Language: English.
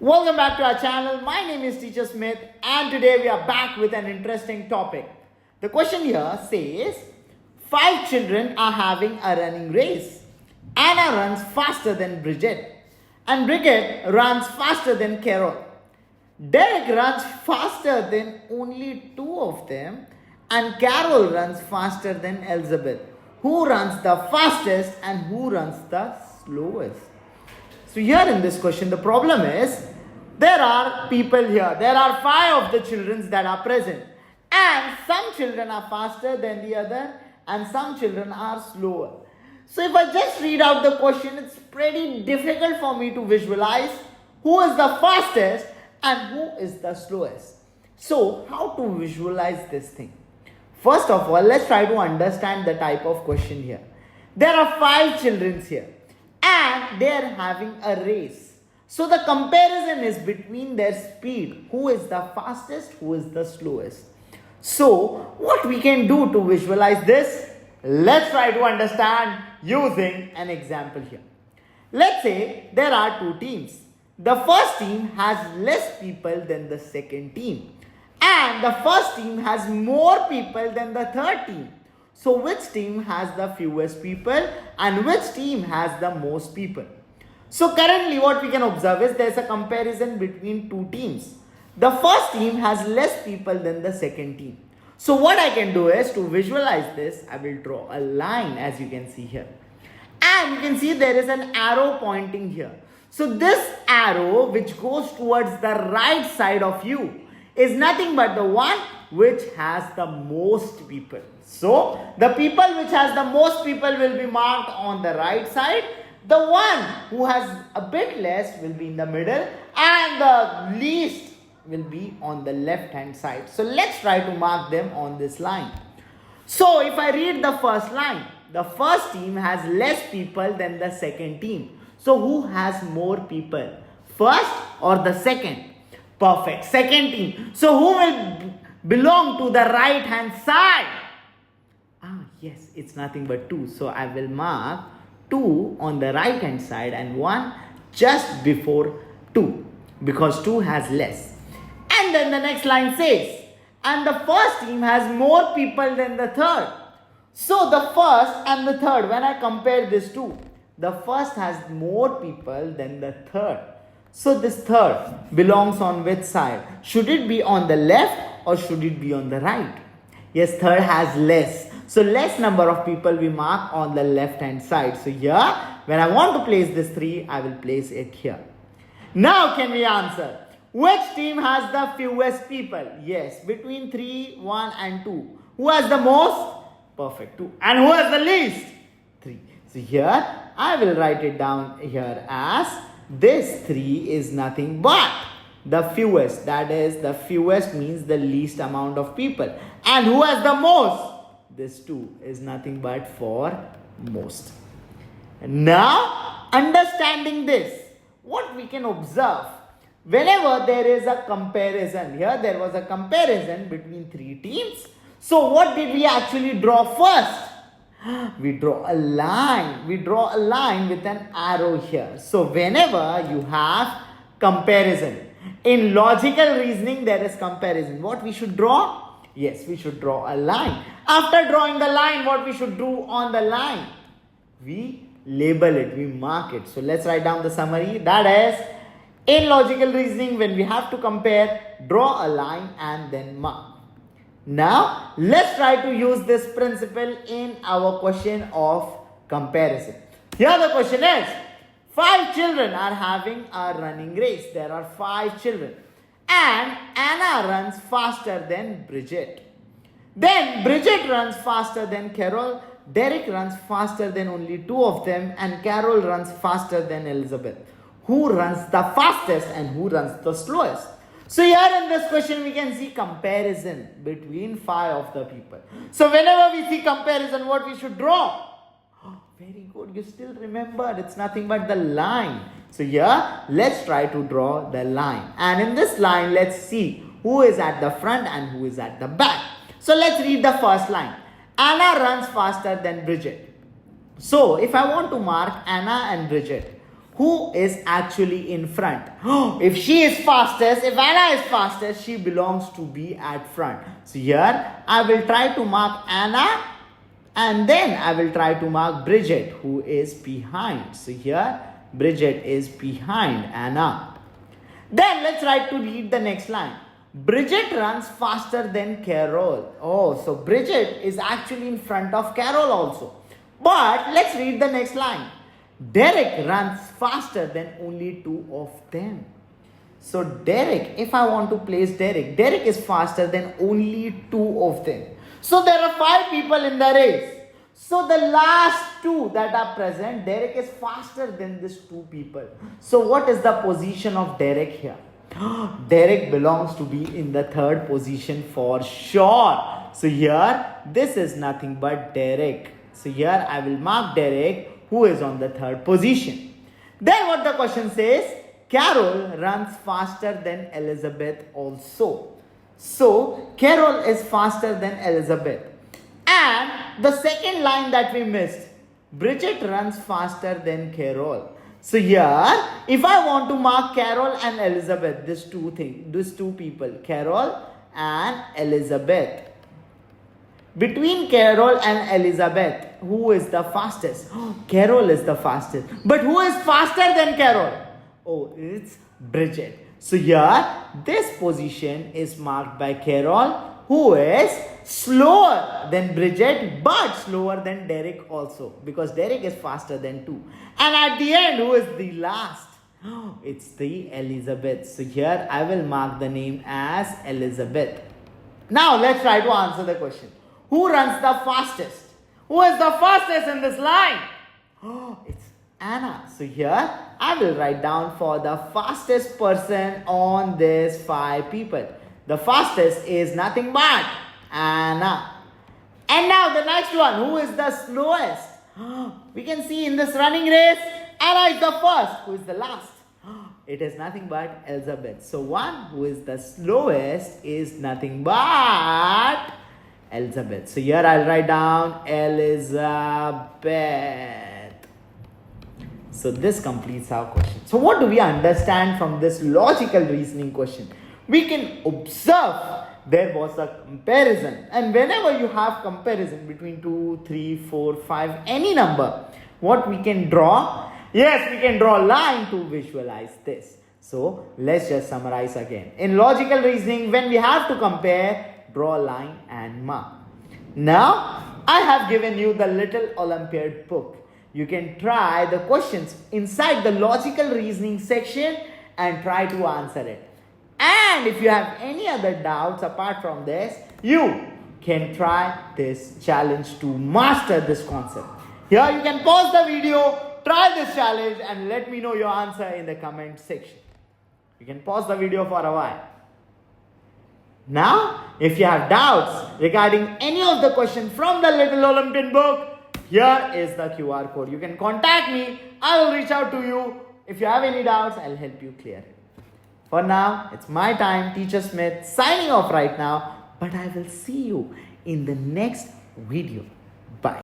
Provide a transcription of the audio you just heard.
Welcome back to our channel. My name is Teacher Smith and today we are back with an interesting topic. The question here says, 5 children are having a running race. Anna runs faster than Bridget and Bridget runs faster than Carol. Derek runs faster than only 2 of them and Carol runs faster than Elizabeth. Who runs the fastest and who runs the slowest? So here in this question, the problem is, there are people here. There are 5 of the children that are present. And some children are faster than the other and some children are slower. So if I just read out the question, it's pretty difficult for me to visualize who is the fastest and who is the slowest. So how to visualize this thing? First of all, let's try to understand the type of question here. There are 5 children here and they are having a race. So the comparison is between their speed. Who is the fastest, who is the slowest. So what we can do to visualize this? Let's try to understand using an example here. Let's say there are 2 teams. The first team has less people than the second team. And the first team has more people than the third team. So which team has the fewest people and which team has the most people? So currently what we can observe is there is a comparison between 2 teams. The first team has less people than the second team. So what I can do is to visualize this, I will draw a line as you can see here. And you can see there is an arrow pointing here. So this arrow which goes towards the right side of you is nothing but the one which has the most people. So the people which has the most people will be marked on the right side. The one who has a bit less will be in the middle and the least will be on the left hand side. So let's try to mark them on this line. So if I read the first line, the first team has less people than the second team. So who has more people? First or the second? Perfect. Second team. So who will belong to the right hand side? Yes, it's nothing but 2. So I will mark 2 on the right hand side and 1 just before 2 because 2 has less. And then the next line says, and the first team has more people than the third. So the first and the third, when I compare these 2, the first has more people than the third. So this third belongs on which side? Should it be on the left or should it be on the right? Yes, third has less. So less number of people we mark on the left hand side. So here, when I want to place this 3, I will place it here. Now can we answer? Which team has the fewest people? Yes, between 3, 1 and 2. Who has the most? Perfect, 2. And who has the least? 3. So here, I will write it down here as this 3 is nothing but the fewest. That is, the fewest means the least amount of people. And who has the most? This 2 is nothing but for most. Now, understanding this, what we can observe, whenever there is a comparison, here there was a comparison between 3 teams. So what did we actually draw first? We draw a line. We draw a line with an arrow here. So whenever you have comparison, in logical reasoning there is comparison. What we should draw? Yes, we should draw a line. After drawing the line, what we should do on the line? We label it, we mark it. So let's write down the summary. That is, in logical reasoning, when we have to compare, draw a line and then mark. Now, let's try to use this principle in our question of comparison. Here the question is, 5 children are having a running race. There are 5 children. And Anna runs faster than Bridget. Then Bridget runs faster than Carol. Derek runs faster than only 2 of them. And Carol runs faster than Elizabeth. Who runs the fastest and who runs the slowest? So here in this question we can see comparison between 5 of the people. So whenever we see comparison, what we should draw? Very good, you still remember, it's nothing but the line. So here, let's try to draw the line. And in this line, let's see who is at the front and who is at the back. So let's read the first line. Anna runs faster than Bridget. So if I want to mark Anna and Bridget, who is actually in front. If she is fastest, if Anna is fastest, she belongs to be at front. So here I will try to mark Anna, and then I will try to mark Bridget, who is behind. So here Bridget is behind Anna. Then let's try to read the next line. Bridget runs faster than Carol. Oh, so Bridget is actually in front of Carol also. But let's read the next line. Derek runs faster than only two of them. So Derek, if I want to place Derek, Derek is faster than only two of them. So there are 5 people in the race. So the last 2 that are present, Derek is faster than these 2 people. So what is the position of Derek here? Derek belongs to be in the 3rd position for sure. So here, this is nothing but Derek. So here I will mark Derek, who is on the 3rd position. Then what the question says, Carol runs faster than Elizabeth also. So Carol is faster than Elizabeth. And the second line that we missed, Bridget runs faster than Carol. So here, if I want to mark Carol and Elizabeth, these two people, Carol and Elizabeth. Between Carol and Elizabeth, who is the fastest? Carol is the fastest. But who is faster than Carol? Oh, it's Bridget. So here, this position is marked by Carol, who is slower than Bridget, but slower than Derek also, because Derek is faster than 2. And at the end, who is the last? It's the Elizabeth. So here I will mark the name as Elizabeth. Now let's try to answer the question. Who runs the fastest? Who is the fastest in this line? It's Anna. So here I will write down for the fastest person on this 5 people. The fastest is nothing but Anna. And now the next one, who is the slowest? We can see in this running race, Anna is the first. Who is the last? It is nothing but Elizabeth. So one who is the slowest is nothing but Elizabeth. So here I'll write down Elizabeth. So this completes our question. So what do we understand from this logical reasoning question? We can observe there was a comparison, and whenever you have comparison between 2, 3, 4, 5, any number, what we can draw? Yes, we can draw a line to visualize this. So let's just summarize again. In logical reasoning, when we have to compare, draw a line and mark. Now I have given you the little Olympian book. You can try the questions inside the logical reasoning section and try to answer it. And if you have any other doubts apart from this, you can try this challenge to master this concept. Here you can pause the video, try this challenge and let me know your answer in the comment section. You can pause the video for a while. Now, if you have doubts regarding any of the questions from the Little Olympian book, here is the QR code. You can contact me. I will reach out to you. If you have any doubts, I'll help you clear it. For now, it's my time, Teacher Smith, signing off right now. But I will see you in the next video.